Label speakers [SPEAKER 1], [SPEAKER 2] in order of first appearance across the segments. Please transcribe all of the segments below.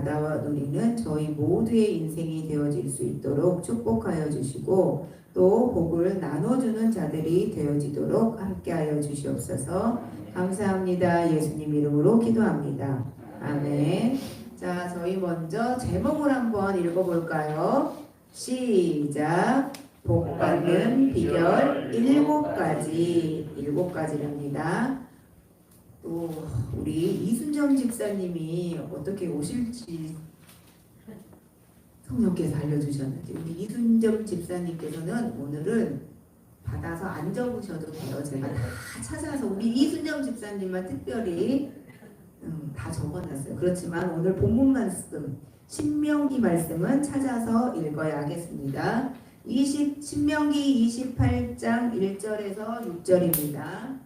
[SPEAKER 1] 나와 누리는 저희 모두의 인생이 되어질 수 있도록 축복하여 주시고 또 복을 나눠주는 자들이 되어지도록 함께하여 주시옵소서. 감사합니다. 예수님 이름으로 기도합니다. 아멘. 자, 저희 먼저 제목을 한번 읽어볼까요? 시작. 복받는 비결 7가지. 7가지랍니다. 또 우리 이순정 집사님이 어떻게 오실지 성령께서 알려주셨는지, 우리 이순정 집사님께서는 오늘은 받아서 안 적으셔도 돼요. 제가 다 찾아서 우리 이순정 집사님만 특별히 다 적어놨어요. 그렇지만 오늘 본문 말씀 신명기 말씀은 찾아서 읽어야 하겠습니다. 신명기 28장 1절에서 6절입니다.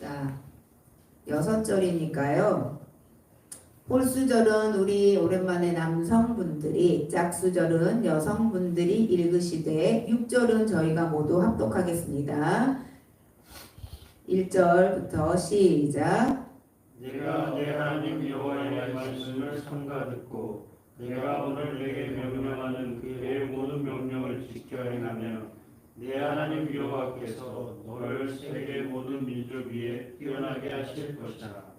[SPEAKER 1] 자, 6절이니까요. 홀수절은 우리 오랜만에 남성분들이, 짝수절은 여성분들이 읽으시되 6절은 저희가 모두 합독하겠습니다. 1절부터 시작.
[SPEAKER 2] 내가 내 하나님 여호와의 말씀을 삼가 듣고 내가 오늘 내게 명령하는 그의 모든 명령을 지켜 행하며 내 하나님 여호와께서 너를 세계 모든 민족 위에 뛰어나게 하실 것이라.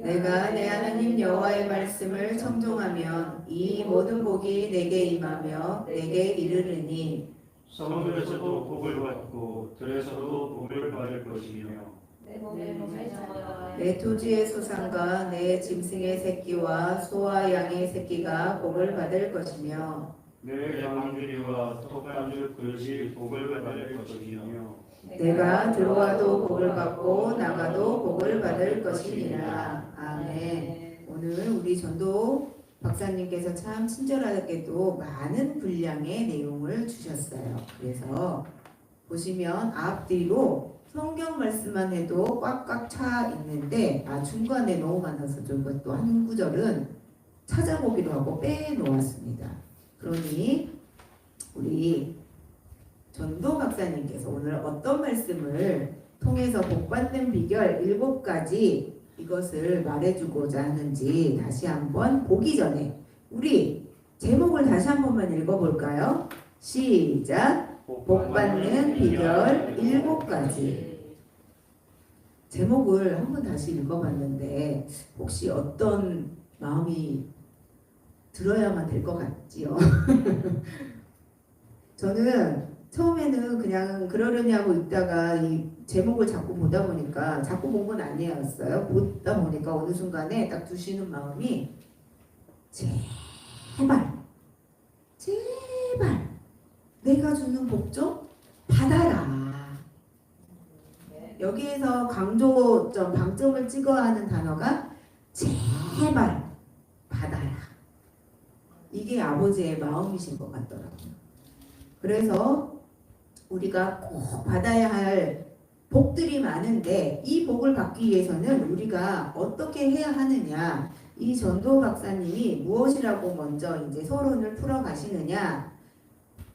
[SPEAKER 1] 내가 내 하나님 여호와의 말씀을 청종하면 이 모든 복이 내게 임하며 내게 이르르니
[SPEAKER 2] 성읍에서도 복을 받고 들에서도 복을 받을 것이며
[SPEAKER 1] 내 토지의 소산과 내 짐승의 새끼와 소와 양의 새끼가 복을 받을 것이며
[SPEAKER 2] 내 양주리와 톱반죽 그릇이 복을 받을 것이며
[SPEAKER 1] 내가 들어와도 복을 받고 나가도 복을 받을 것이니라. 아멘. 오늘 우리 전도 박사님께서 참 친절하게도 많은 분량의 내용을 주셨어요. 그래서 보시면 앞뒤로 성경 말씀만 해도 꽉꽉 차 있는데 중간에 너무 많아서 저것도 한 구절은 찾아보기로 하고 빼놓았습니다. 그러니 우리 전도 박사님께서 오늘 어떤 말씀을 통해서 복받는 비결 7가지 이것을 말해주고자 하는지 다시 한번 보기 전에 우리 제목을 다시 한 번만 읽어볼까요? 시작. 복받는 비결 7가지. 제목을 한번 다시 읽어봤는데 혹시 어떤 마음이 들어야만 될 것 같지요? 저는 처음에는 그냥 그러려니 하고 있다가 이 제목을 자꾸 보다 보니까, 자꾸 본 건 아니었어요. 보다 보니까 어느 순간에 딱 두시는 마음이 제발 내가 주는 복 좀 받아라. 여기에서 강조점, 방점을 찍어야 하는 단어가 제발 받아라. 이게 아버지의 마음이신 것 같더라고요. 그래서 우리가 꼭 받아야 할 복들이 많은데 이 복을 받기 위해서는 우리가 어떻게 해야 하느냐, 이 전도 박사님이 무엇이라고 먼저 이제 서론을 풀어 가시느냐,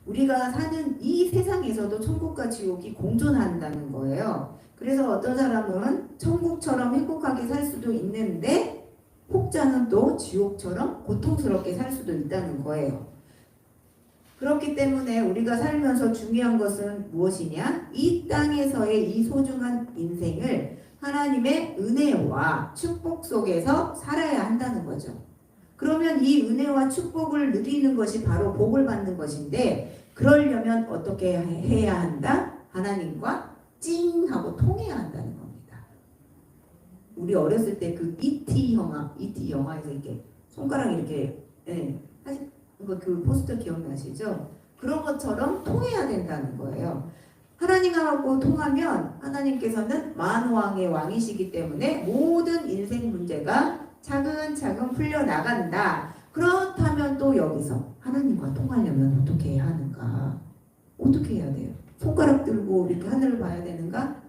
[SPEAKER 1] 우리가 사는 이 세상에서도 천국과 지옥이 공존한다는 거예요. 그래서 어떤 사람은 천국처럼 행복하게 살 수도 있는데 혹자는 또 지옥처럼 고통스럽게 살 수도 있다는 거예요. 그렇기 때문에 우리가 살면서 중요한 것은 무엇이냐? 이 땅에서의 이 소중한 인생을 하나님의 은혜와 축복 속에서 살아야 한다는 거죠. 그러면 이 은혜와 축복을 누리는 것이 바로 복을 받는 것인데, 그러려면 어떻게 해야 한다? 하나님과 찡 하고 통해야 한다는 겁니다. 우리 어렸을 때 그 E.T. 영화에서 이렇게 손가락 이렇게 사실 그 포스터 기억나시죠? 그런 것처럼 통해야 된다는 거예요. 하나님하고 통하면 하나님께서는 만왕의 왕이시기 때문에 모든 인생 문제가 차근차근 풀려나간다. 그렇다면 또 여기서 하나님과 통하려면 어떻게 해야 하는가? 어떻게 해야 돼요? 손가락 들고 이렇게 하늘을 봐야 되는가?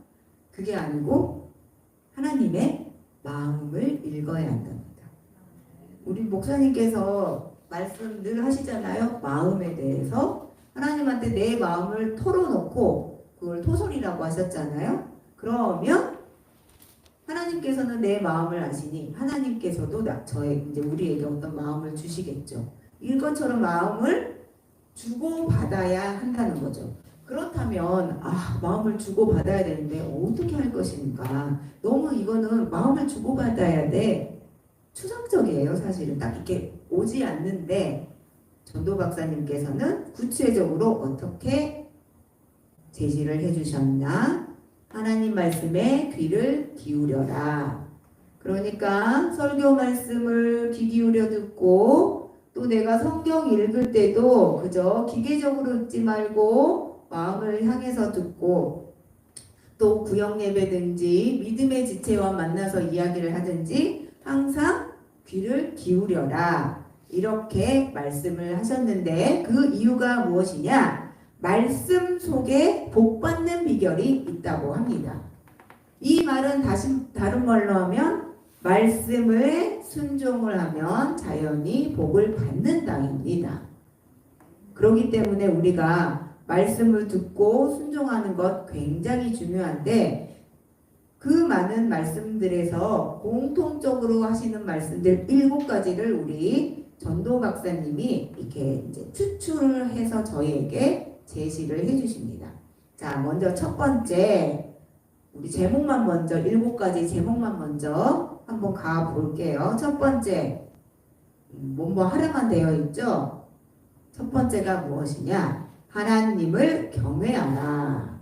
[SPEAKER 1] 그게 아니고 하나님의 마음을 읽어야 한답니다. 우리 목사님께서 말씀 늘 하시잖아요. 마음에 대해서 하나님한테 내 마음을 털어놓고 그걸 토설이라고 하셨잖아요. 그러면 하나님께서는 내 마음을 아시니 하나님께서도 이제 우리에게 어떤 마음을 주시겠죠. 이것처럼 마음을 주고받아야 한다는 거죠. 그렇다면 마음을 주고받아야 되는데 어떻게 할 것인가. 너무 이거는 마음을 주고받아야 돼. 추상적이에요. 사실은 딱 이렇게 오지 않는데 전도 박사님께서는 구체적으로 어떻게 제시를 해주셨나. 하나님 말씀에 귀를 기울여라. 그러니까 설교 말씀을 귀 기울여 듣고 또 내가 성경 읽을 때도 그저 기계적으로 읽지 말고 마음을 향해서 듣고 또 구역 예배든지 믿음의 지체와 만나서 이야기를 하든지 항상 귀를 기울여라. 이렇게 말씀을 하셨는데 그 이유가 무엇이냐? 말씀 속에 복받는 비결이 있다고 합니다. 이 말은 다른 말로 하면 말씀에 순종을 하면 자연히 복을 받는다입니다. 그렇기 때문에 우리가 말씀을 듣고 순종하는 것 굉장히 중요한데 그 많은 말씀들에서 공통적으로 하시는 말씀들 7가지를 우리 전도 박사님이 이렇게 이제 추출을 해서 저희에게 제시를 해주십니다. 자, 먼저 첫 번째 우리 제목만 먼저 7가지 제목만 먼저 한번 가 볼게요. 첫 번째 뭐뭐 하라만 되어 있죠. 첫 번째가 무엇이냐? 하나님을 경외하라.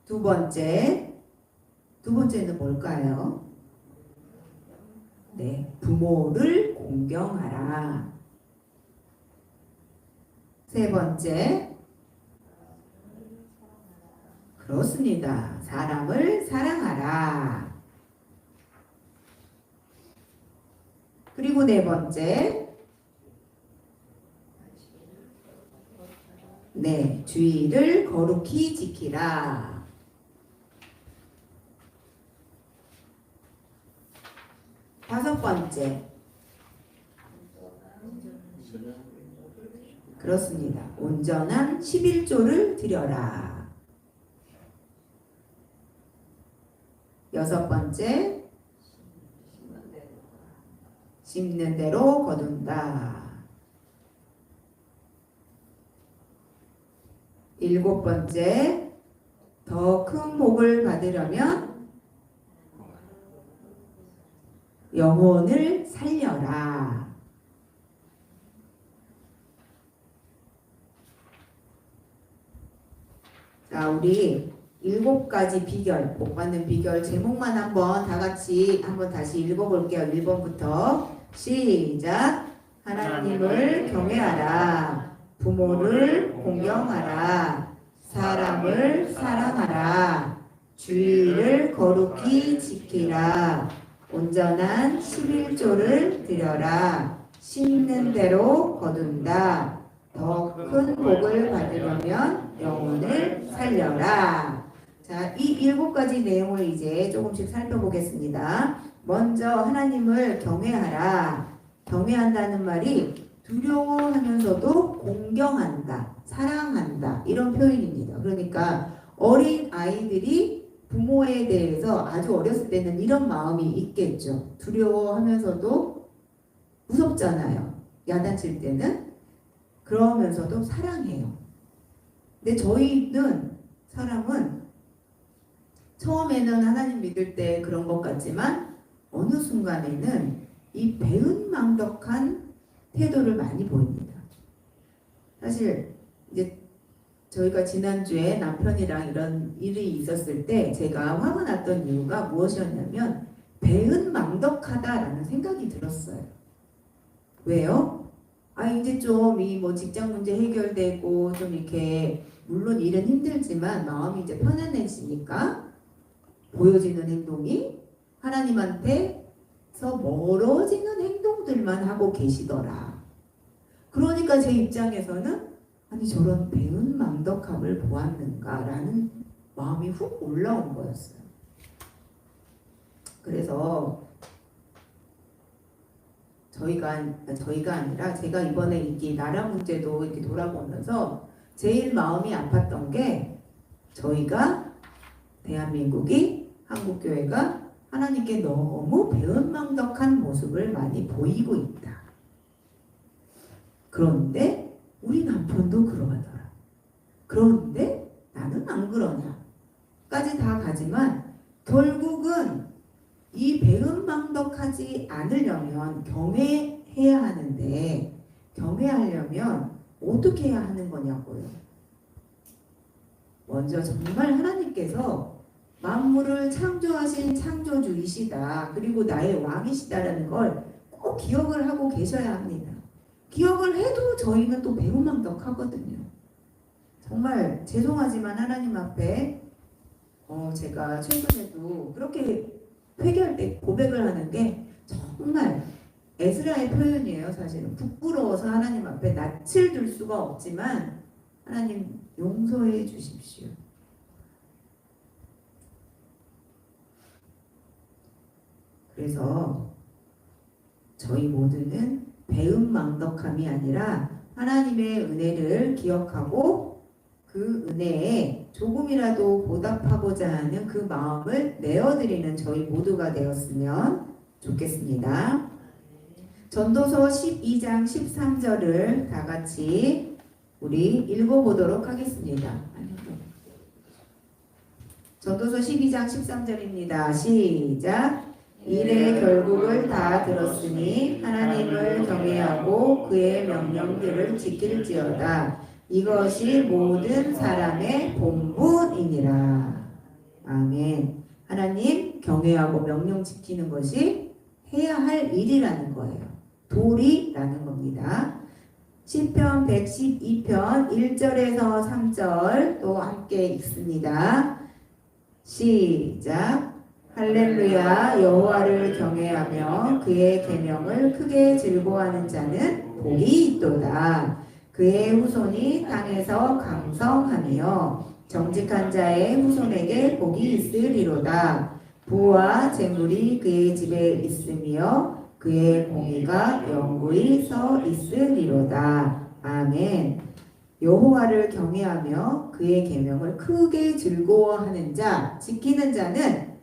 [SPEAKER 1] 두 번째는 뭘까요? 네, 부모를 공경하라. 세 번째, 그렇습니다. 사람을 사랑하라. 그리고 네 번째, 네, 주의를 거룩히 지키라. 다섯 번째, 그렇습니다. 온전한 11조를 드려라. 여섯 번째, 심는 대로 거둔다. 일곱 번째, 더 큰 복을 받으려면 영혼을 살려라. 자, 우리 7가지 비결, 복 받는 비결 제목만 한번 다 같이 한번 다시 읽어볼게요. 1번부터 시작. 하나님을 경외하라. 부모를 공경하라. 사람을 사랑하라. 주의를 거룩히 지키라. 온전한 11조를 드려라. 심는 대로 거둔다. 더 큰 복을 받으려면 영혼을 살려라. 자, 이 7가지 내용을 이제 조금씩 살펴보겠습니다. 먼저 하나님을 경외하라. 경외한다는 말이 두려워하면서도 공경한다, 사랑한다 이런 표현입니다. 그러니까 어린 아이들이 부모에 대해서 아주 어렸을 때는 이런 마음이 있겠죠. 두려워하면서도 무섭잖아요. 야단칠 때는. 그러면서도 사랑해요. 근데 사람은 처음에는 하나님 믿을 때 그런 것 같지만 어느 순간에는 이 배은망덕한 태도를 많이 보입니다. 사실 이제 저희가 지난주에 남편이랑 이런 일이 있었을 때 제가 화가 났던 이유가 무엇이었냐면 배은망덕하다라는 생각이 들었어요. 왜요? 이제 좀 이 뭐 직장 문제 해결되고 좀 이렇게 물론 일은 힘들지만 마음이 이제 편안해지니까 보여지는 행동이 하나님한테서 멀어지는 행동들만 하고 계시더라. 그러니까 제 입장에서는 아니 저런 배은망덕함을 보았는가라는 마음이 훅 올라온 거였어요. 그래서 저희가 아니라 제가 이번에 이게 나라 문제도 이렇게 돌아보면서 제일 마음이 아팠던 게 저희가 대한민국이 한국교회가 하나님께 너무 배은망덕한 모습을 많이 보이고 있다. 그런데 우리 남편도 그러하더라. 그런데 나는 안 그러냐. 까지 다 가지만 결국은 이 배은망덕하지 않으려면 경외해야 하는데 경외하려면 어떻게 해야 하는 거냐고요. 먼저 정말 하나님께서 만물을 창조하신 창조주이시다. 그리고 나의 왕이시다라는 걸 꼭 기억을 하고 계셔야 합니다. 기억을 해도 저희는 또 배은망덕하거든요. 정말 죄송하지만 하나님 앞에 제가 최근에도 그렇게 회개할 때 고백을 하는 게 정말 에스라의 표현이에요. 사실은 부끄러워서 하나님 앞에 낯을 들 수가 없지만 하나님 용서해 주십시오. 그래서 저희 모두는 배은망덕함이 아니라 하나님의 은혜를 기억하고 그 은혜에 조금이라도 보답하고자 하는 그 마음을 내어드리는 저희 모두가 되었으면 좋겠습니다. 전도서 12장 13절을 다 같이 우리 읽어보도록 하겠습니다. 전도서 12장 13절입니다. 시작. 일의 결국을 다 들었으니 하나님을 경외하고 그의 명령들을 지킬지어다. 이것이 모든 사람의 본분이니라. 아멘. 하나님 경외하고 명령 지키는 것이 해야 할 일이라는 거예요. 도리라는 겁니다. 시편 112편 1절에서 3절 또 함께 읽습니다. 시작. 할렐루야. 여호와를 경외하며 그의 계명을 크게 즐거워하는 자는 복이 있도다. 그의 후손이 땅에서 강성하며 정직한 자의 후손에게 복이 있으리로다. 부와 재물이 그의 집에 있으며 그의 공의가 영구히 서 있으리로다. 아멘. 여호와를 경외하며 그의 계명을 크게 즐거워하는 자, 지키는 자는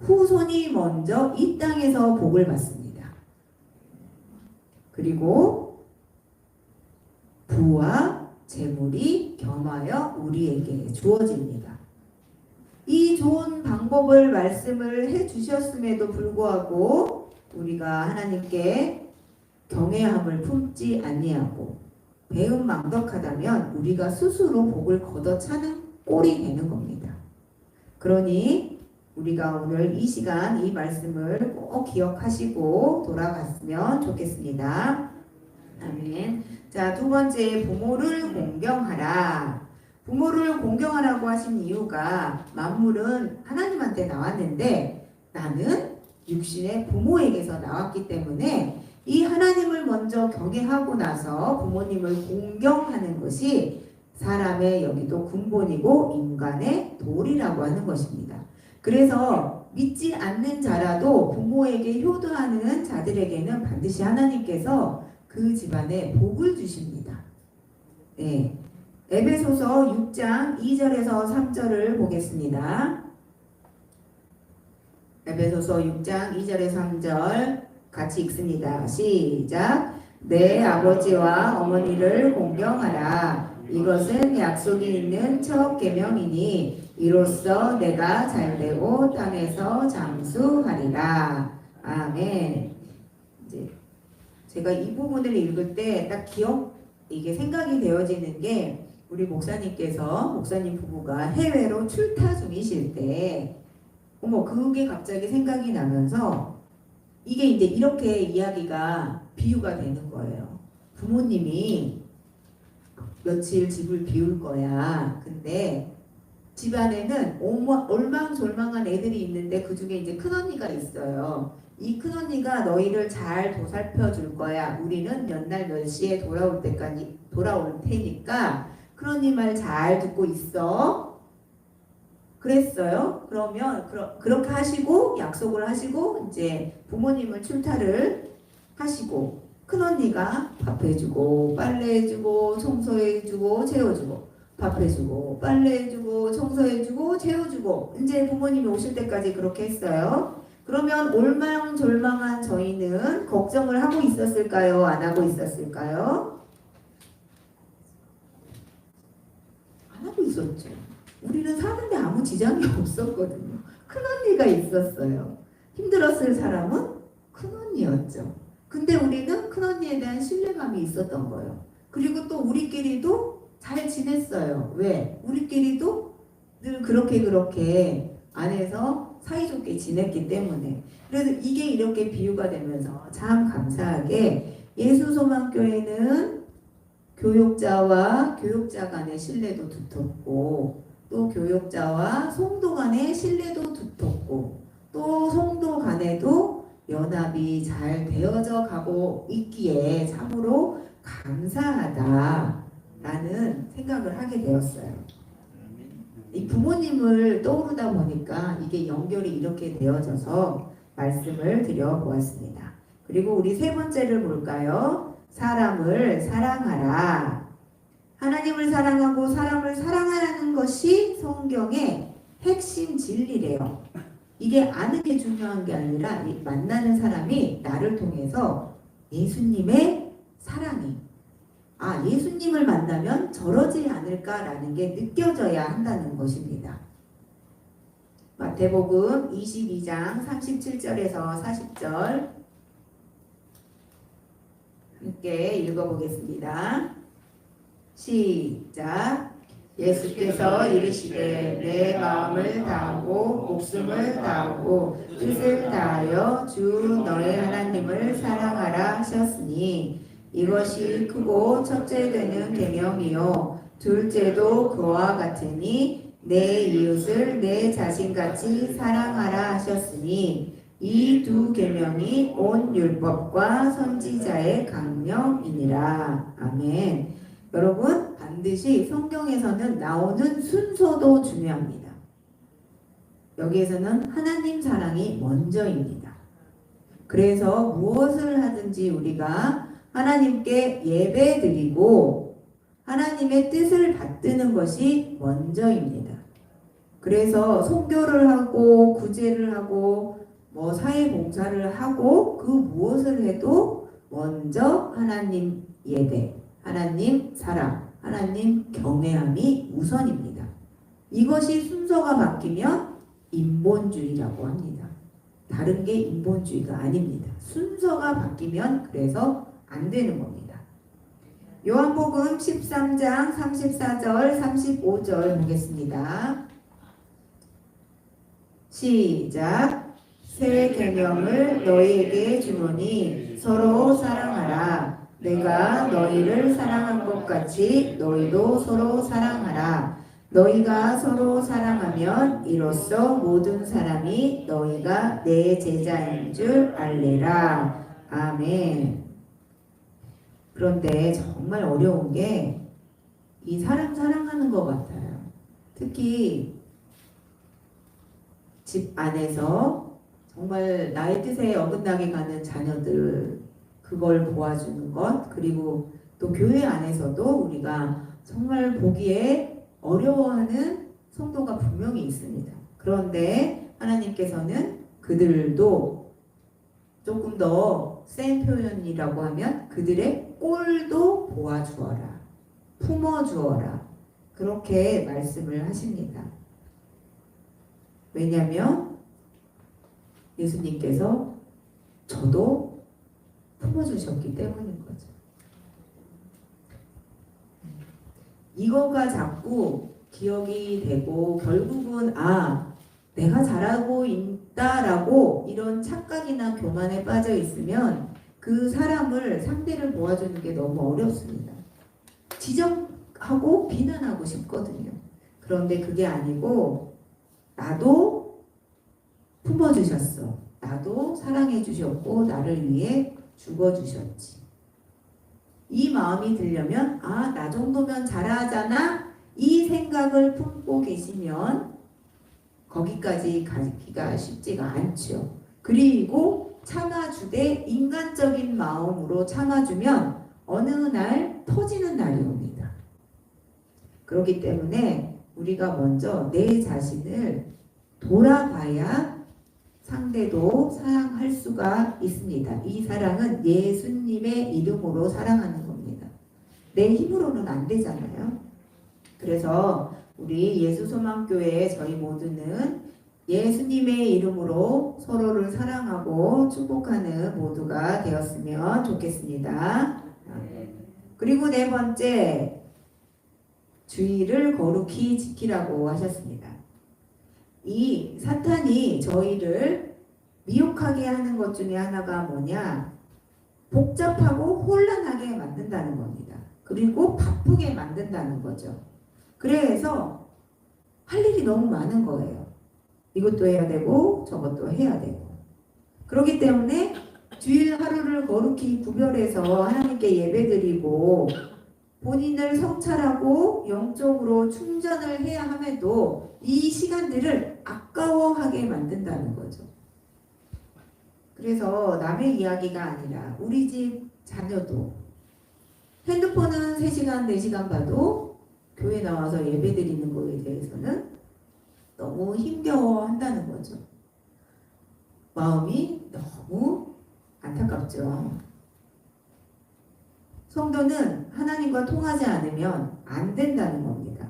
[SPEAKER 1] 후손이 먼저 이 땅에서 복을 받습니다. 그리고 부와 재물이 겸하여 우리에게 주어집니다. 이 좋은 방법을 말씀을 해주셨음에도 불구하고 우리가 하나님께 경외함을 품지 아니하고 배은망덕하다면 우리가 스스로 복을 걷어차는 꼴이 되는 겁니다. 그러니 우리가 오늘 이 시간 이 말씀을 꼭 기억하시고 돌아갔으면 좋겠습니다. 아멘. 자, 두 번째, 부모를 공경하라. 부모를 공경하라고 하신 이유가 만물은 하나님한테 나왔는데 나는 육신의 부모에게서 나왔기 때문에 이 하나님을 먼저 경외하고 나서 부모님을 공경하는 것이 사람의 여기도 근본이고 인간의 도리라고 하는 것입니다. 그래서 믿지 않는 자라도 부모에게 효도하는 자들에게는 반드시 하나님께서 그 집안에 복을 주십니다. 네. 에베소서 6장 2절에서 3절을 보겠습니다. 에베소서 6장 2절에서 3절 같이 읽습니다. 시작. 내 아버지와 어머니를 공경하라. 이것은 약속이 있는 첫 계명이니 이로써 내가 잘되고 땅에서 장수하리라. 아멘. 이제 제가 이 부분을 읽을 때 딱 이게 생각이 되어지는 게 우리 목사님 부부가 해외로 출타 중이실 때 그게 갑자기 생각이 나면서 이게 이제 이렇게 이야기가 비유가 되는 거예요. 부모님이 며칠 집을 비울 거야. 근데 집안에는 올망졸망한 애들이 있는데 그 중에 이제 큰언니가 있어요. 이 큰언니가 너희를 잘 보살펴 줄 거야. 우리는 몇 날 몇 시에 돌아올 때까지 돌아올 테니까 큰언니 말 잘 듣고 있어. 그랬어요. 그러면 그렇게 하시고 약속을 하시고 이제 부모님을 출타를 하시고 큰언니가 밥 해주고 빨래 해주고 청소해주고 재워주고 밥 해주고 빨래 해주고 청소해주고 재워주고 이제 부모님이 오실 때까지 그렇게 했어요. 그러면 올망졸망한 저희는 걱정을 하고 있었을까요? 안 하고 있었을까요? 안 하고 있었죠. 우리는 사는데 아무 지장이 없었거든요. 큰언니가 있었어요. 힘들었을 사람은 큰언니였죠. 근데 우리는 큰언니에 대한 신뢰감이 있었던 거예요. 그리고 또 우리끼리도 잘 지냈어요. 왜? 우리끼리도 늘 그렇게 안에서 사이좋게 지냈기 때문에. 그래서 이게 이렇게 비유가 되면서 참 감사하게 예수소망교회는 교육자와 교육자 간의 신뢰도 두텁고 또 교육자와 성도 간의 신뢰도 두텁고 또 성도 간에도 연합이 잘 되어져 가고 있기에 참으로 감사하다라는 생각을 하게 되었어요. 이 부모님을 떠오르다 보니까 이게 연결이 이렇게 되어져서 말씀을 드려보았습니다. 그리고 우리 세 번째를 볼까요? 사람을 사랑하라. 하나님을 사랑하고 사람을 사랑하라는 것이 성경의 핵심 진리래요. 이게 아는 게 중요한 게 아니라 만나는 사람이 나를 통해서 예수님의 사랑이 예수님을 만나면 저러지 않을까라는 게 느껴져야 한다는 것입니다. 마태복음 22장 37절에서 40절 함께 읽어보겠습니다. 시작. 예수께서 이르시되 내 마음을 다하고 목숨을 다하고 뜻을 다하여 주 너의 하나님을 사랑하라 하셨으니 이것이 크고 첫째 되는 계명이요 둘째도 그와 같으니 내 이웃을 내 자신같이 사랑하라 하셨으니 이 두 계명이 온 율법과 선지자의 강령이니라. 아멘. 여러분 반드시 성경에서는 나오는 순서도 중요합니다. 여기에서는 하나님 사랑이 먼저입니다. 그래서 무엇을 하든지 우리가 하나님께 예배드리고 하나님의 뜻을 받드는 것이 먼저입니다. 그래서 선교를 하고 구제를 하고 사회봉사를 하고 그 무엇을 해도 먼저 하나님 예배, 하나님 사랑, 하나님 경외함이 우선입니다. 이것이 순서가 바뀌면 인본주의라고 합니다. 다른 게 인본주의가 아닙니다. 순서가 바뀌면 그래서 안 되는 겁니다. 요한복음 13장 34절 35절 보겠습니다. 시작. 새 계명을 너희에게 주노니 서로 사랑하라. 내가 너희를 사랑한 것 같이 너희도 서로 사랑하라. 너희가 서로 사랑하면 이로써 모든 사람이 너희가 내 제자인 줄 알리라. 아멘. 그런데 정말 어려운 게 이 사람 사랑하는 것 같아요. 특히 집 안에서 정말 나의 뜻에 어긋나게 가는 자녀들 그걸 도와주는 것, 그리고 또 교회 안에서도 우리가 정말 보기에 어려워하는 성도가 분명히 있습니다. 그런데 하나님께서는 그들도 조금 더 센 표현이라고 하면 그들의 꼴도 보아주어라, 품어주어라, 그렇게 말씀을 하십니다. 왜냐하면 예수님께서 저도 품어주셨기 때문인 거죠. 이거가 자꾸 기억이 되고 결국은 내가 잘하고 있다라고 이런 착각이나 교만에 빠져 있으면 그 사람을 상대를 도와주는 게 너무 어렵습니다. 지적하고 비난하고 싶거든요. 그런데 그게 아니고 나도 품어주셨어. 나도 사랑해 주셨고 나를 위해 죽어주셨지. 이 마음이 들려면 나 정도면 잘하잖아 이 생각을 품고 계시면 거기까지 가기가 쉽지가 않죠. 그리고 참아주되 인간적인 마음으로 참아주면 어느 날 터지는 날이 옵니다. 그렇기 때문에 우리가 먼저 내 자신을 돌아봐야 상대도 사랑할 수가 있습니다. 이 사랑은 예수님의 이름으로 사랑하는 겁니다. 내 힘으로는 안 되잖아요. 그래서 우리 예수소망교회 저희 모두는 예수님의 이름으로 서로를 사랑하고 축복하는 모두가 되었으면 좋겠습니다. 그리고 네 번째, 주의를 거룩히 지키라고 하셨습니다. 이 사탄이 저희를 미혹하게 하는 것 중에 하나가 뭐냐? 복잡하고 혼란하게 만든다는 겁니다. 그리고 바쁘게 만든다는 거죠. 그래서 할 일이 너무 많은 거예요. 이것도 해야 되고 저것도 해야 되고. 그렇기 때문에 주일 하루를 거룩히 구별해서 하나님께 예배드리고 본인을 성찰하고 영적으로 충전을 해야 함에도 이 시간들을 아까워하게 만든다는 거죠. 그래서 남의 이야기가 아니라 우리 집 자녀도 핸드폰은 3시간, 4시간 봐도 교회 나와서 예배드리는 거에 대해서는 너무 힘겨워한다는 거죠. 마음이 너무 안타깝죠. 성도는 하나님과 통하지 않으면 안 된다는 겁니다.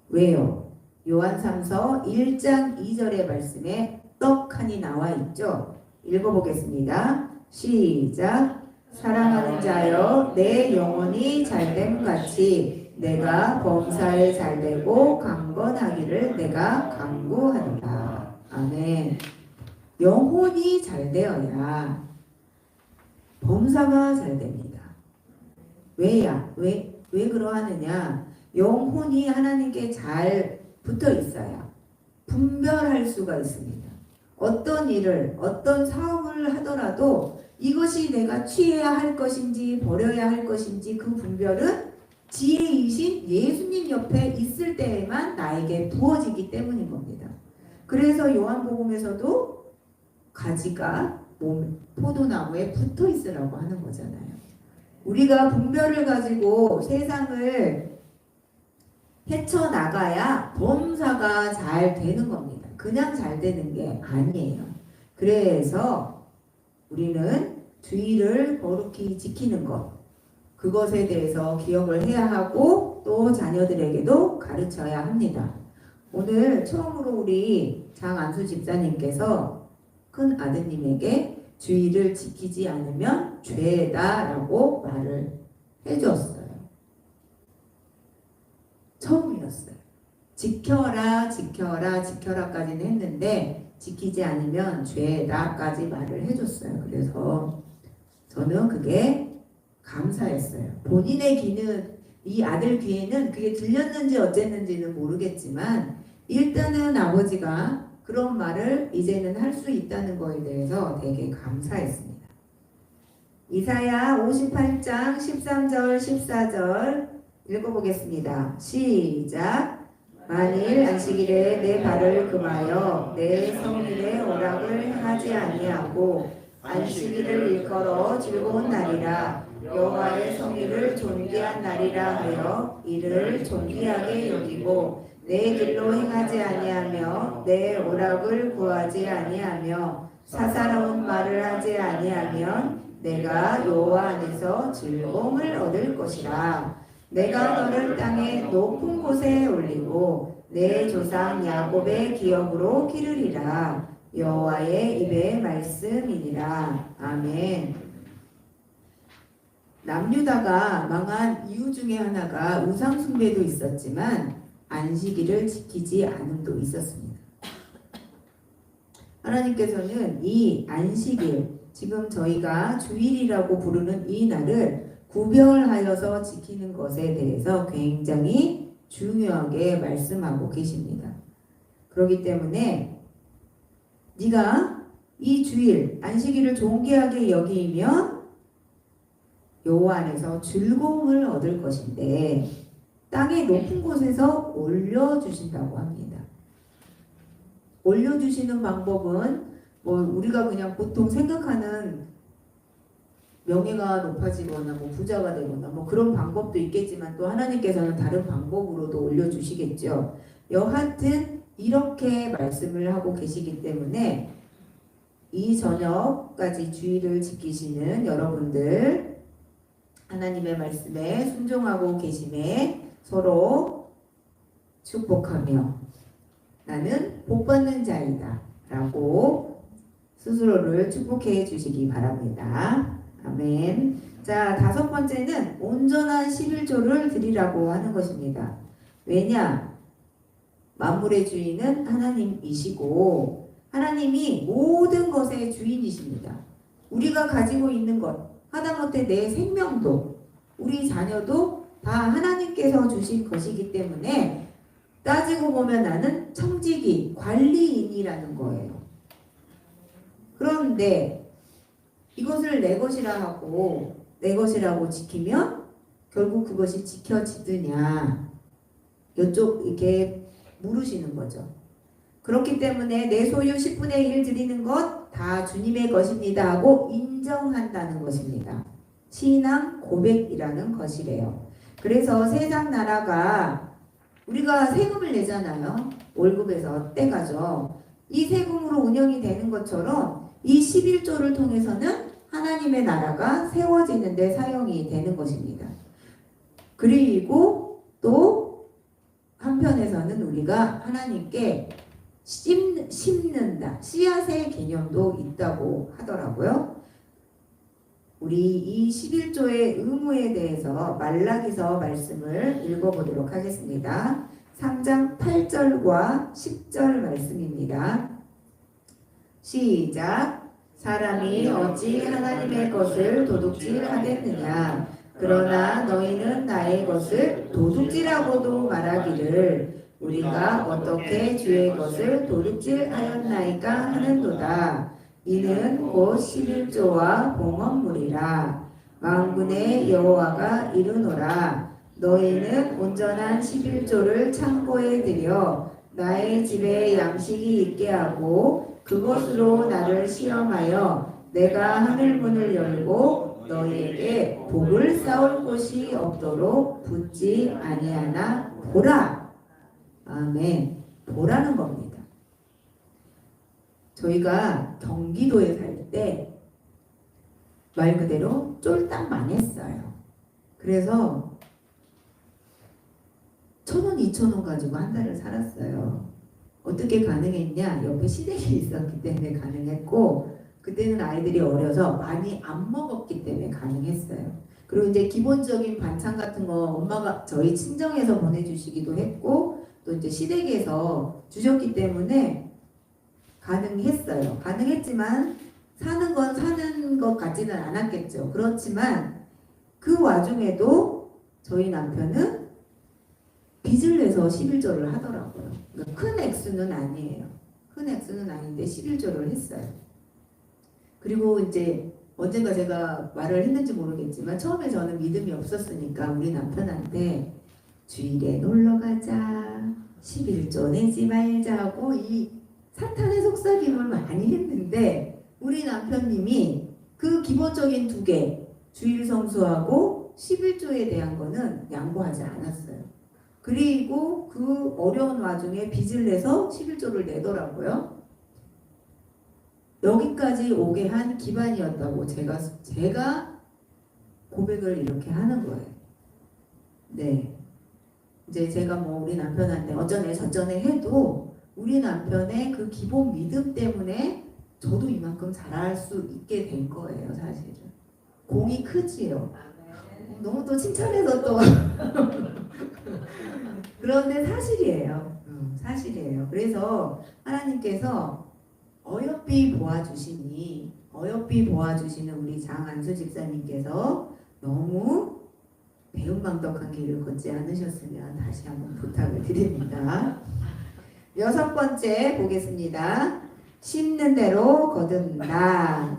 [SPEAKER 1] 왜요? 요한3서 1장 2절의 말씀에 떡하니 나와 있죠. 읽어보겠습니다. 시작. 사랑하는 자여 내 영혼이 잘됨 같이 내가 범사에 잘되고 강건하기를 내가 간구한다. 아멘. 영혼이 잘되어야 범사가 잘됩니다. 왜 그러하느냐? 영혼이 하나님께 잘 붙어 있어야 분별할 수가 있습니다. 어떤 일을, 어떤 사업을 하더라도 이것이 내가 취해야 할 것인지 버려야 할 것인지 그 분별은 지혜이신 예수님 옆에 있을 때에만 나에게 부어지기 때문인 겁니다. 그래서 요한복음에서도 가지가 포도나무에 붙어 있으라고 하는 거잖아요. 우리가 분별을 가지고 세상을 헤쳐나가야 범사가 잘 되는 겁니다. 그냥 잘 되는 게 아니에요. 그래서 우리는 주의를 거룩히 지키는 것, 그것에 대해서 기억을 해야 하고 또 자녀들에게도 가르쳐야 합니다. 오늘 처음으로 우리 장안수 집사님께서 큰 아드님에게 주의를 지키지 않으면 죄다라고 말을 해주었어요. 처음이었어요. 지켜라 지켜라 지켜라까지는 했는데 지키지 않으면 죄다까지 말을 해줬어요. 그래서 저는 그게 감사했어요. 본인의 귀는, 이 아들 귀에는 그게 들렸는지 어쨌는지는 모르겠지만 일단은 아버지가 그런 말을 이제는 할 수 있다는 거에 대해서 되게 감사했습니다. 이사야 58장 13절 14절 읽어보겠습니다. 시작. 만일 안식일에 내 발을 금하여 내 성일에 오락을 행하지 아니하고 안식일을 일컬어 즐거운 날이라 여호와의 성일을 존귀한 날이라 하여 이를 존귀하게 여기고 내 길로 행하지 아니하며 내 오락을 구하지 아니하며 사사로운 말을 하지 아니하면 내가 여호와 안에서 즐거움을 얻을 것이라. 내가 너를 땅의 높은 곳에 올리고 내 조상 야곱의 기업으로 기르리라. 여호와의 입의 말씀이니라. 아멘. 남유다가 망한 이유 중에 하나가 우상 숭배도 있었지만 안식일을 지키지 않음도 있었습니다. 하나님께서는 이 안식일, 지금 저희가 주일이라고 부르는 이 날을 구별하여서 지키는 것에 대해서 굉장히 중요하게 말씀하고 계십니다. 그렇기 때문에 네가 이 주일 안식일을 존귀하게 여기면 여호와 안에서 즐거움을 얻을 것인데 땅의 높은 곳에서 올려주신다고 합니다. 올려주시는 방법은 뭐 우리가 그냥 보통 생각하는 명예가 높아지거나 뭐 부자가 되거나 뭐 그런 방법도 있겠지만 또 하나님께서는 다른 방법으로도 올려주시겠죠. 여하튼 이렇게 말씀을 하고 계시기 때문에 이 저녁까지 주의를 지키시는 여러분들 하나님의 말씀에 순종하고 계심에 서로 축복하며 나는 복받는 자이다 라고 스스로를 축복해 주시기 바랍니다. 아멘. 자, 5번째는 온전한 11조를 드리라고 하는 것입니다. 왜냐? 만물의 주인은 하나님이시고 하나님이 모든 것의 주인이십니다. 우리가 가지고 있는 것, 하다못해 내 생명도 우리 자녀도 다 하나님께서 주신 것이기 때문에 따지고 보면 나는 청지기, 관리인이라는 거예요. 그런데 이것을 내 것이라 하고 내 것이라고 지키면 결국 그것이 지켜지느냐 이쪽 이렇게 물으시는 거죠. 그렇기 때문에 내 소유 10분의 1 드리는 것 다 주님의 것입니다 하고 인정한다는 것입니다. 신앙 고백이라는 것이래요. 그래서 세상 나라가 우리가 세금을 내잖아요. 월급에서 떼가죠. 이 세금으로 운영이 되는 것처럼 이 11조를 통해서는 하나님의 나라가 세워지는 데 사용이 되는 것입니다. 그리고 또 한편에서는 우리가 하나님께 심는다. 씨앗의 개념도 있다고 하더라고요. 우리 이 11조의 의무에 대해서 말라기서 말씀을 읽어보도록 하겠습니다. 3장 8절과 10절 말씀입니다. 시작. 사람이 어찌 하나님의 것을 도둑질하겠느냐. 그러나 너희는 나의 것을 도둑질하고도 말하기를 우리가 어떻게 주의 것을 도둑질하였나이까 하는도다. 이는 곧 11조와 봉헌물이라. 만군의 여호와가 이르노라. 너희는 온전한 11조를 창고에 들여 나의 집에 양식이 있게 하고 그것으로 나를 시험하여 내가 하늘문을 열고 너희에게 복을 쌓을 곳이 없도록 붙지 아니하나 보라. 아멘. 보라는 겁니다. 저희가 경기도에 살 때 말 그대로 쫄딱 망했어요. 그래서 1,000원, 2,000원 가지고 한 달을 살았어요. 어떻게 가능했냐? 옆에 시댁이 있었기 때문에 가능했고 그때는 아이들이 어려서 많이 안 먹었기 때문에 가능했어요. 그리고 이제 기본적인 반찬 같은 거 엄마가 저희 친정에서 보내주시기도 했고 또 이제 시댁에서 주셨기 때문에 가능했어요. 가능했지만 사는 건 사는 것 같지는 않았겠죠. 그렇지만 그 와중에도 저희 남편은 빚을 내서 11조를 하더라고요. 그러니까 큰 액수는 아니에요. 큰 액수는 아닌데 11조를 했어요. 그리고 이제 언젠가 제가 말을 했는지 모르겠지만 처음에 저는 믿음이 없었으니까 우리 남편한테 주일에 놀러 가자, 11조 내지 말자고 이 사탄의 속삭임을 많이 했는데 우리 남편님이 그 기본적인 2개, 주일 성수하고 11조에 대한 거는 양보하지 않았어요. 그리고 그 어려운 와중에 빚을 내서 11조를 내더라고요. 여기까지 오게 한 기반이었다고 제가 고백을 이렇게 하는 거예요. 네. 이제 제가 뭐 우리 남편한테 어쩌네 저쩌네 해도 우리 남편의 그 기본 믿음 때문에 저도 이만큼 잘할 수 있게 된 거예요, 사실은. 공이 크지요. 너무 또 칭찬해서 또 그런데 사실이에요. 사실이에요. 그래서 하나님께서 어여삐 보아주시는 우리 장안수 집사님께서 너무 배은망덕한 길을 걷지 않으셨으면 다시 한번 부탁을 드립니다. 6번째 보겠습니다. 심는 대로 거둔다.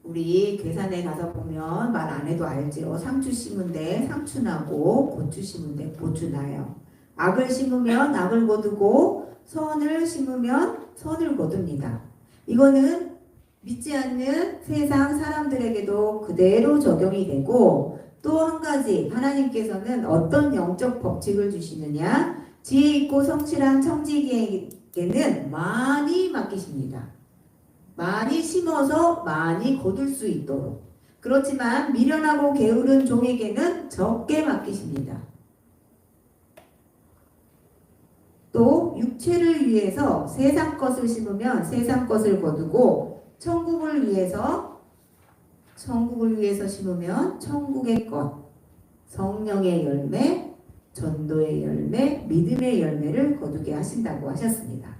[SPEAKER 1] 우리 괴산에 가서 보면 말 안 해도 알지요. 상추 심은데 상추 나고 고추 심은데 고추 나요. 악을 심으면 악을 거두고 선을 심으면 선을 거둡니다. 이거는 믿지 않는 세상 사람들에게도 그대로 적용이 되고, 또 한 가지 하나님께서는 어떤 영적 법칙을 주시느냐, 지혜 있고 성실한 청지기에게는 많이 맡기십니다. 많이 심어서 많이 거둘 수 있도록. 그렇지만 미련하고 게으른 종에게는 적게 맡기십니다. 또 육체를 위해서 세상 것을 심으면 세상 것을 거두고, 천국을 위해서 심으면 천국의 것, 성령의 열매, 전도의 열매, 믿음의 열매를 거두게 하신다고 하셨습니다.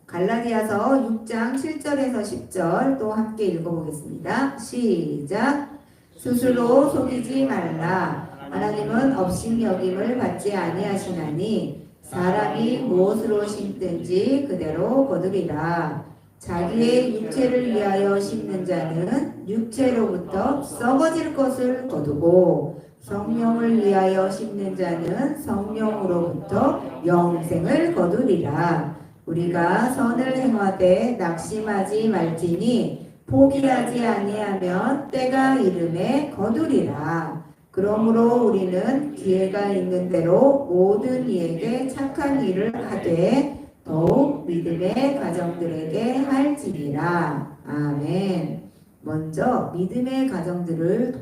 [SPEAKER 1] 갈라디아서 6장 7절에서 10절 또 함께 읽어보겠습니다. 시작. 스스로 속이지 말라. 하나님은 업신여김을 받지 아니하시나니 사람이 무엇으로 심든지 그대로 거두리라. 자기의 육체를 위하여 심는 자는 육체로부터 썩어질 것을 거두고, 성령을 위하여 심는 자는 성령으로부터 영생을 거두리라. 우리가 선을 행하되 낙심하지 말지니 포기하지 아니하면 때가 이름에 거두리라. 그러므로 우리는 기회가 있는 대로 모든 이에게 착한 일을 하되 더욱 믿음의 가정들에게 할지니라. 아멘. 먼저 믿음의 가정들을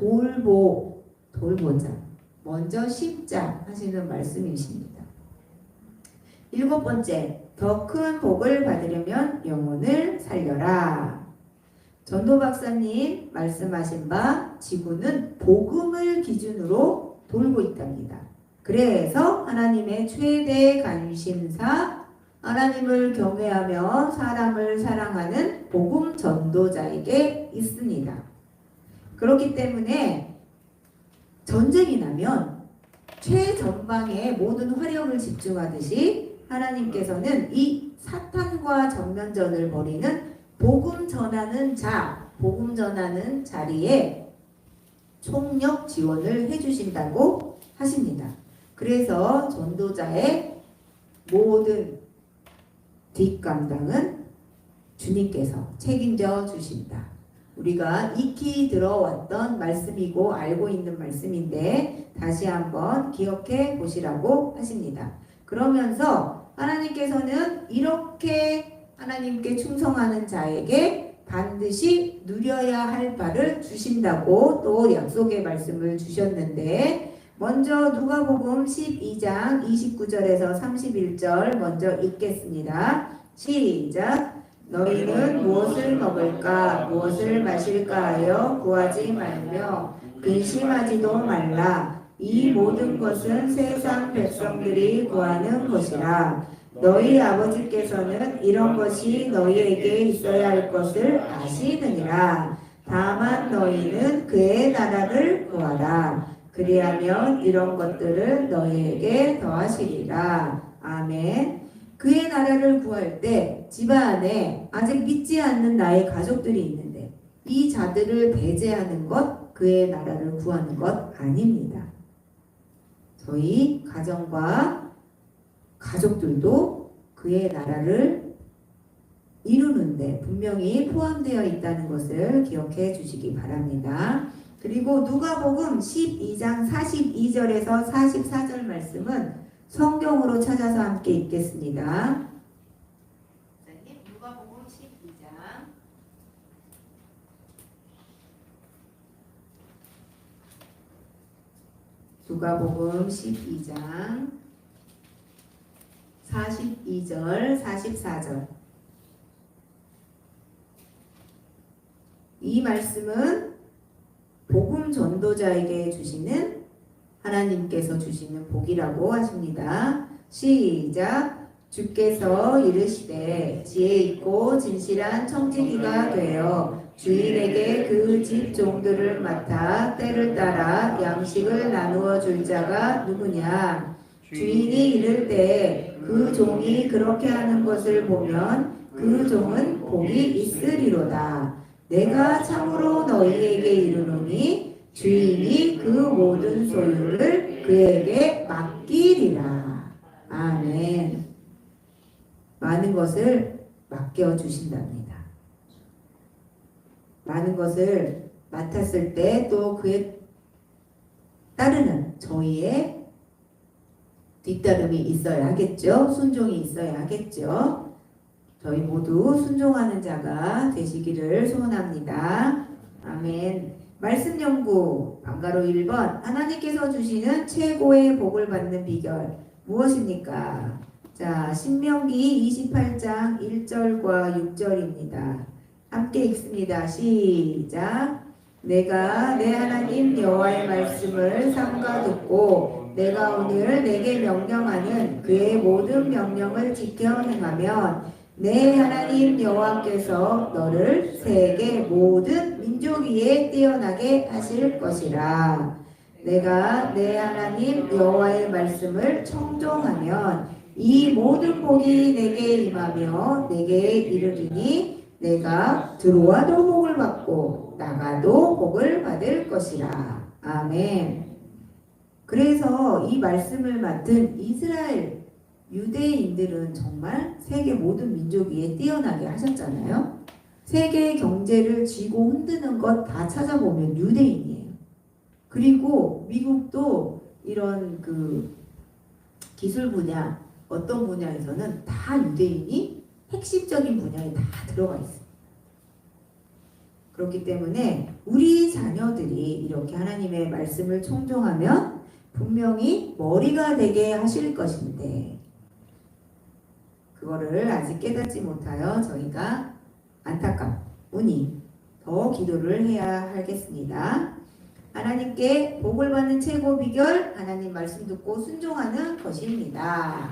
[SPEAKER 1] 돌보자. 먼저 심자 하시는 말씀이십니다. 7번째, 더 큰 복을 받으려면 영혼을 살려라. 전도 박사님 말씀하신 바 지구는 복음을 기준으로 돌고 있답니다. 그래서 하나님의 최대 관심사, 하나님을 경외하며 사람을 사랑하는 복음 전도자에게 있습니다. 그렇기 때문에 전쟁이 나면 최전방에 모든 화력을 집중하듯이 하나님께서는 이 사탄과 정면전을 벌이는 복음 전하는 자리에 총력 지원을 해주신다고 하십니다. 그래서 전도자의 모든 뒷감당은 주님께서 책임져 주신다. 우리가 익히 들어왔던 말씀이고 알고 있는 말씀인데 다시 한번 기억해 보시라고 하십니다. 그러면서 하나님께서는 이렇게 하나님께 충성하는 자에게 반드시 누려야 할 바를 주신다고 또 약속의 말씀을 주셨는데, 먼저 누가복음 12장 29절에서 31절 먼저 읽겠습니다. 시작. 너희는 무엇을 먹을까 무엇을 마실까 하여 구하지 말며 근심하지도 말라. 이 모든 것은 세상 백성들이 구하는 것이라. 너희 아버지께서는 이런 것이 너희에게 있어야 할 것을 아시느니라. 다만 너희는 그의 나라를 구하라. 그리하면 이런 것들을 너희에게 더하시리라. 아멘. 그의 나라를 구할 때 집안에 아직 믿지 않는 나의 가족들이 있는데 이 자들을 배제하는 것, 그의 나라를 구하는 것 아닙니다. 저희 가정과 가족들도 그의 나라를 이루는데 분명히 포함되어 있다는 것을 기억해 주시기 바랍니다. 그리고 누가복음 12장 42절에서 44절 말씀은 성경으로 찾아서 함께 읽겠습니다. 누가복음 12장 누가복음 12장 42절 44절 이 말씀은 복음 전도자에게 주시는 하나님께서 주시는 복이라고 하십니다. 시작. 주께서 이르시되 지혜 있고 진실한 청지기가 되어 주인에게 그 집 종들을 맡아 때를 따라 양식을 나누어 줄 자가 누구냐. 주인이 이를 때 그 종이 그렇게 하는 것을 보면 그 종은 복이 있으리로다. 내가 참으로 너희에게 이르노니 주인이 그 모든 소유를 그에게 맡기리라. 아멘. 많은 것을 맡겨주신답니다. 많은 것을 맡았을 때 또 그에 따르는 저희의 뒤따름이 있어야 하겠죠. 순종이 있어야 하겠죠. 저희 모두 순종하는 자가 되시기를 소원합니다. 아멘. 말씀 연구 방가로 1번 하나님께서 주시는 최고의 복을 받는 비결 무엇입니까? 자, 신명기 28장 1절과 6절입니다. 함께 읽습니다. 시작. 내가 내 하나님 여호와의 말씀을 삼가 듣고 내가 오늘 내게 명령하는 그의 모든 명령을 지켜 행하면 내 하나님 여호와께서 너를 세계 모든 민족 위에 뛰어나게 하실 것이라. 내가 내 하나님 여호와의 말씀을 청종하면 이 모든 복이 내게 임하며 내게 이르리니 내가 들어와도 복을 받고 나가도 복을 받을 것이라. 아멘. 그래서 이 말씀을 맡은 이스라엘 유대인들은 정말 세계 모든 민족 위에 뛰어나게 하셨잖아요. 세계 경제를 쥐고 흔드는 것 다 찾아보면 유대인이에요. 그리고 미국도 이런 그 기술 분야 어떤 분야에서는 다 유대인이 핵심적인 분야에 다 들어가 있어요. 그렇기 때문에 우리 자녀들이 이렇게 하나님의 말씀을 청종하면 분명히 머리가 되게 하실 것인데 그거를 아직 깨닫지 못하여 저희가 안타깝으니 더 기도를 해야 하겠습니다. 하나님께 복을 받는 최고 비결 하나님 말씀 듣고 순종하는 것입니다.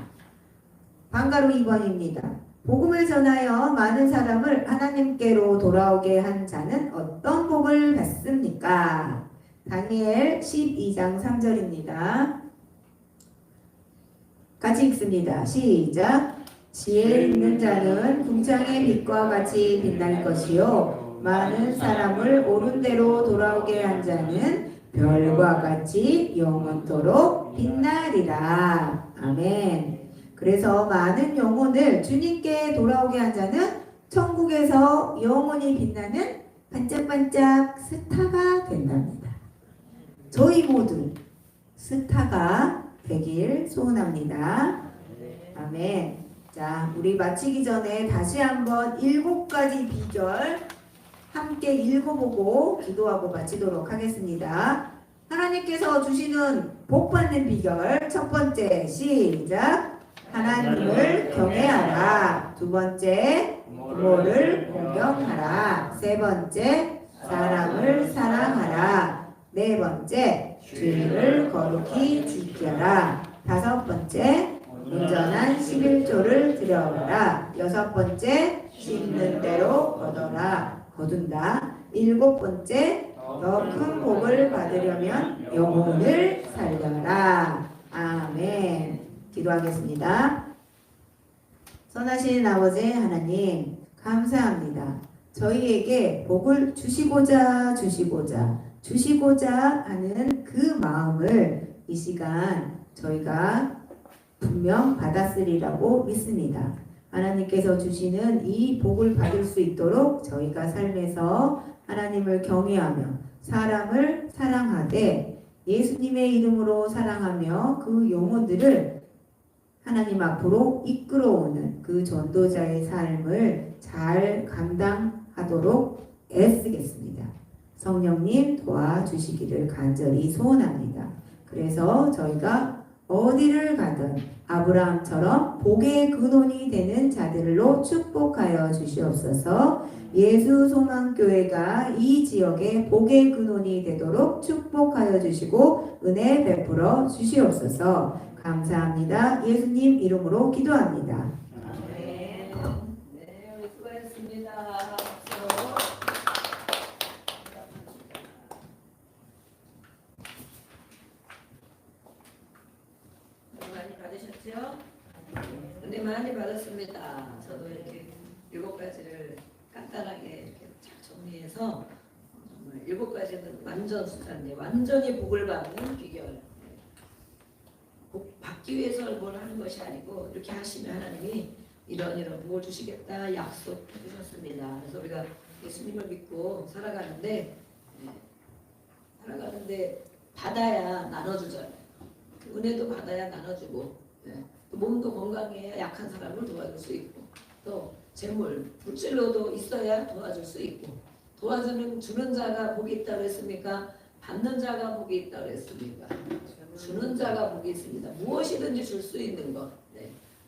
[SPEAKER 1] 방가로 2번입니다. 복음을 전하여 많은 사람을 하나님께로 돌아오게 한 자는 어떤 복을 받습니까? 다니엘 12장 3절입니다. 같이 읽습니다. 시작. 지혜 있는 자는 궁창의 빛과 같이 빛날 것이요 많은 사람을 옳은 대로 돌아오게 한 자는 별과 같이 영원토록 빛나리라. 아멘. 그래서 많은 영혼을 주님께 돌아오게 한 자는 천국에서 영원히 빛나는 반짝반짝 스타가 된답니다. 저희 모두 스타가 되길 소원합니다. 아멘. 자, 우리 마치기 전에 다시 한번 7가지 비결 함께 읽어보고 기도하고 마치도록 하겠습니다. 하나님께서 주시는 복 받는 비결 첫 번째 시작. 하나님을 경외하라. 두 번째 부모를 공경하라. 세 번째 사람을 사랑하라. 네 번째 주의를 거룩히 지켜라. 다섯 번째 온전한 11조를 드려라. 여섯 번째 씹는 대로 거둔다. 일곱 번째 더 큰 복을 받으려면 영혼을 살려라. 아멘. 기도하겠습니다. 선하신 아버지 하나님 감사합니다. 저희에게 복을 주시고자 하는 그 마음을 이 시간 저희가 분명 받았으리라고 믿습니다. 하나님께서 주시는 이 복을 받을 수 있도록 저희가 삶에서 하나님을 경외하며 사람을 사랑하되 예수님의 이름으로 사랑하며 그 영혼들을 하나님 앞으로 이끌어오는 그 전도자의 삶을 잘 감당하도록 애쓰겠습니다. 성령님 도와주시기를 간절히 소원합니다. 그래서 저희가 어디를 가든 아브라함처럼 복의 근원이 되는 자들로 축복하여 주시옵소서. 예수 소망교회가 이 지역에 복의 근원이 되도록 축복하여 주시고 은혜 베풀어 주시옵소서. 감사합니다. 예수님 이름으로 기도합니다.
[SPEAKER 3] 네, 우리 수고했습니다. 많이 받으셨죠? 은혜 많이 받았습니다. 저도 이렇게 7가지를 간단하게 이렇게 잘 정리해서 정말 7가지는 완전 수단인데 완전히 복을 받는 비결. 복 받기 위해서 뭘 하는 것이 아니고 이렇게 하시면 하나님이 이런 복을 주시겠다 약속해 주셨습니다. 그래서 우리가 예수님을 믿고 살아가는데 받아야 나눠주잖아요. 은혜도 받아야 나눠주고 또 몸도 건강해야 약한 사람을 도와줄 수 있고 또 재물, 물질로도 있어야 도와줄 수 있고 주는 자가 복이 있다고 했습니까? 받는 자가 복이 있다고 했습니까? 주는 자가 복이 있습니다. 무엇이든지 줄 수 있는 것.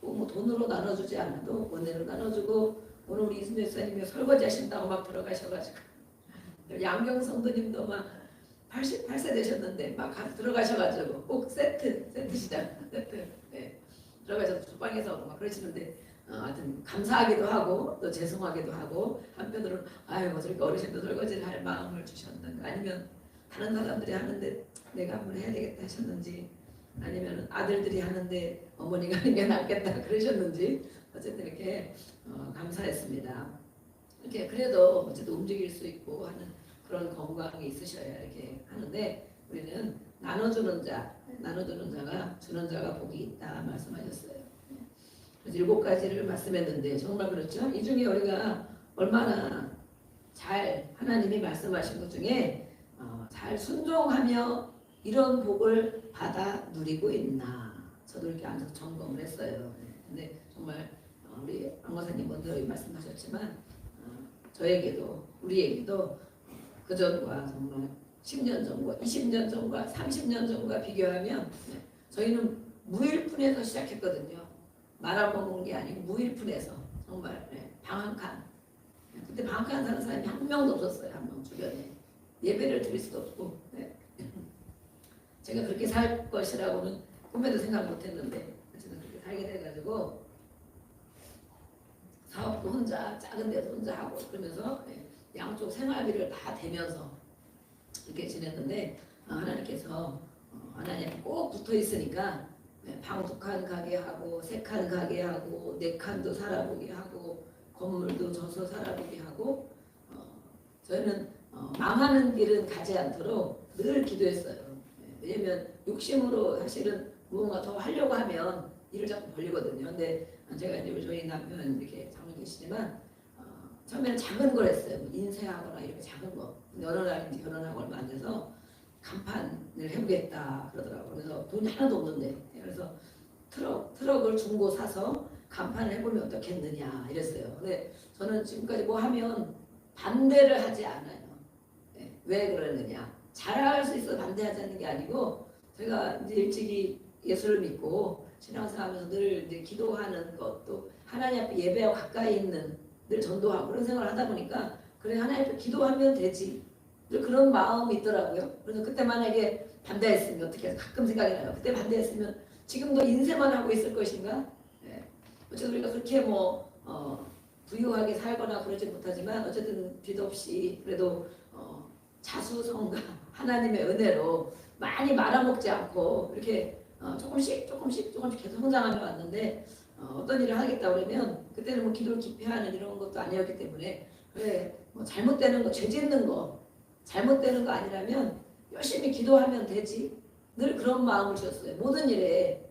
[SPEAKER 3] 뭐 돈으로 나눠주지 않아도 은혜로 나눠주고 오늘 우리 이순재 목사님이 설거지 하신다고 막 들어가셔가지고 양경 성도님도 막 88세 되셨는데 막 들어가셔가지고 꼭 세트 시작 들어가셔서 주방에서 막 그러시는데 하여튼 감사하기도 하고 또 죄송하기도 하고 한편으로는 아유 저렇게 어르신도 설거지를 할 마음을 주셨는가 아니면 다른 사람들이 하는데 내가 한번 해야 되겠다 하셨는지 아니면 아들들이 하는데 어머니가 하는 게 낫겠다 그러셨는지 어쨌든 이렇게 감사했습니다. 이렇게 그래도 어쨌든 움직일 수 있고 하는 그런 건강이 있으셔야 이렇게 하는데 우리는 나눠주는 자가 주는 자가 복이 있다 말씀하셨어요. 그래서 7가지를 말씀했는데 정말 그렇죠. 이 중에 우리가 얼마나 잘 하나님이 말씀하신 것 중에 잘 순종하며 이런 복을 받아 누리고 있나 저도 이렇게 앉아서 점검을 했어요. 근데 정말 우리 안과사님 먼저 말씀하셨지만 저에게도 우리에게도 그전과 정말 10년 전과 20년 전과 30년 전과 비교하면 저희는 무일푼에서 시작했거든요. 말아먹은 게 아니고 무일푼에서 정말 방 한 칸. 그때 방 한 칸 사는 사람이 한 명도 없었어요. 한 명 주변에. 예배를 드릴 수도 없고 제가 그렇게 살 것이라고는 꿈에도 생각 못했는데 어쨌든 그렇게 살게 돼가지고 사업도 혼자 작은 데서 혼자 하고 그러면서 양쪽 생활비를 다 대면서 이렇게 지냈는데 하나님께서 하나님 꼭 붙어 있으니까 방 2칸 가게 하고 3칸 가게 하고 4칸도 살아보게 하고 건물도 져서 살아보게 하고 저희는 망하는 길은 가지 않도록 늘 기도했어요. 왜냐면 욕심으로 사실은 무언가 더 하려고 하면 일을 자꾸 벌리거든요. 근데 제가 이제 저희 남편 이렇게 장로 계시지만 처음에는 작은 걸 했어요. 뭐 인쇄하거나 이렇게 작은 거. 근데 어느 날 이제 결혼하고 얼마 안 돼서 간판을 해보겠다 그러더라고요. 그래서 돈이 하나도 없는데 그래서 트럭을 중고 사서 간판을 해보면 어떻겠느냐 이랬어요. 근데 저는 지금까지 뭐 하면 반대를 하지 않아요. 왜 그러느냐? 잘할 수 있어 반대하자는 게 아니고 제가 이제 일찍이 예수를 믿고 신앙생활하면서 늘 이제 기도하는 것도 하나님 앞에 예배하고 가까이 있는 늘 전도하고 그런 생활을 하다 보니까 그래 하나님 앞에 기도하면 되지 늘 그런 마음이 있더라고요. 그래서 그때 만약에 반대했으면 어떻게 가끔 생각이 나요. 그때 반대했으면 지금도 인쇄만 하고 있을 것인가? 어쨌든 우리가 그렇게 부유하게 살거나 그러지 못하지만 어쨌든 빚 없이 그래도 자수성가 하나님의 은혜로 많이 말아먹지 않고 이렇게 조금씩 계속 성장하며 왔는데 어떤 일을 하겠다 그러면 그때는 뭐 기도를 깊이 하는 이런 것도 아니었기 때문에 그래 뭐 잘못되는 거 죄 짓는 거 잘못되는 거 아니라면 열심히 기도하면 되지 늘 그런 마음을 주셨어요. 모든 일에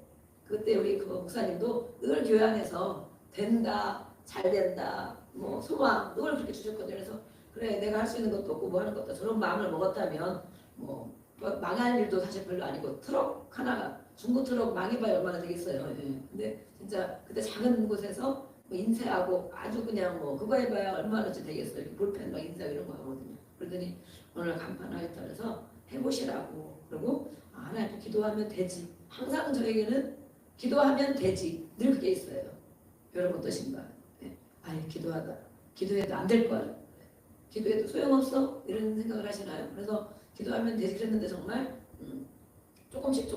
[SPEAKER 3] 그때 우리 그 목사님도 늘 교회 안에서 된다 잘 된다 뭐 소망 늘 그렇게 주셨거든요. 그래서 그래 내가 할 수 있는 것도 없고 뭐 하는 것도 저런 마음을 먹었다면 뭐 망할 일도 사실 별로 아니고 트럭 하나가 중고 트럭 망해봐야 얼마나 되겠어요. 근데 진짜 그때 작은 곳에서 뭐 인쇄하고 아주 그냥 뭐 그거 해봐야 얼마나쯤 되겠어요. 볼펜 막 인쇄하고 이런 거 하거든요. 그러더니 오늘 간판 하겠다 그래서 해보시라고 그러고 하나님 기도하면 되지. 항상 저에게는 기도하면 되지 늘 그게 있어요. 여러분 어떠신가? 아니 기도해도 안 될 거야. 기도해도 소용없어? 이런 생각을 하시나요? 그래서 기도하면 되지 그랬는데 정말 조금씩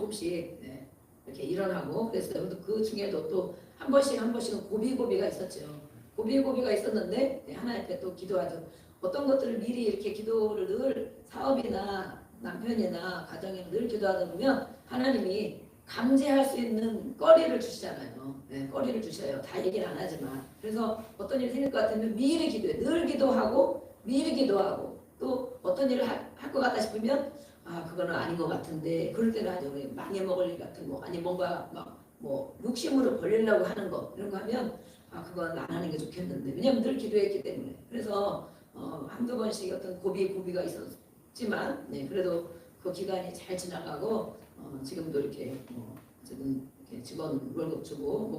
[SPEAKER 3] 이렇게 일어나고 그랬어요. 그 중에도 또 한 번씩은 고비가 있었죠. 고비가 있었는데 하나님께 또 기도하죠. 어떤 것들을 미리 이렇게 기도를 늘 사업이나 남편이나 가정에 늘 기도하다 보면 하나님이 감지할 수 있는 거리를 주시잖아요. 거리를 주셔요. 다 얘기는 안 하지만. 그래서 어떤 일이 생길 것 같으면 미리 기도해. 늘 기도하고 미리 기도하고 또 어떤 일을 할 것 같다 싶으면 그거는 아닌 것 같은데 그럴 때는 아주 망해먹을 일 같은 거 아니 뭔가 막 뭐 욕심으로 벌리려고 하는 거 이런 거 하면 그건 안 하는 게 좋겠는데 왜냐면 늘 기도했기 때문에 그래서 한두 번씩 어떤 고비가 있었지만 그래도 그 기간이 잘 지나가고 지금도 이렇게 지금 이렇게 직원 월급 주고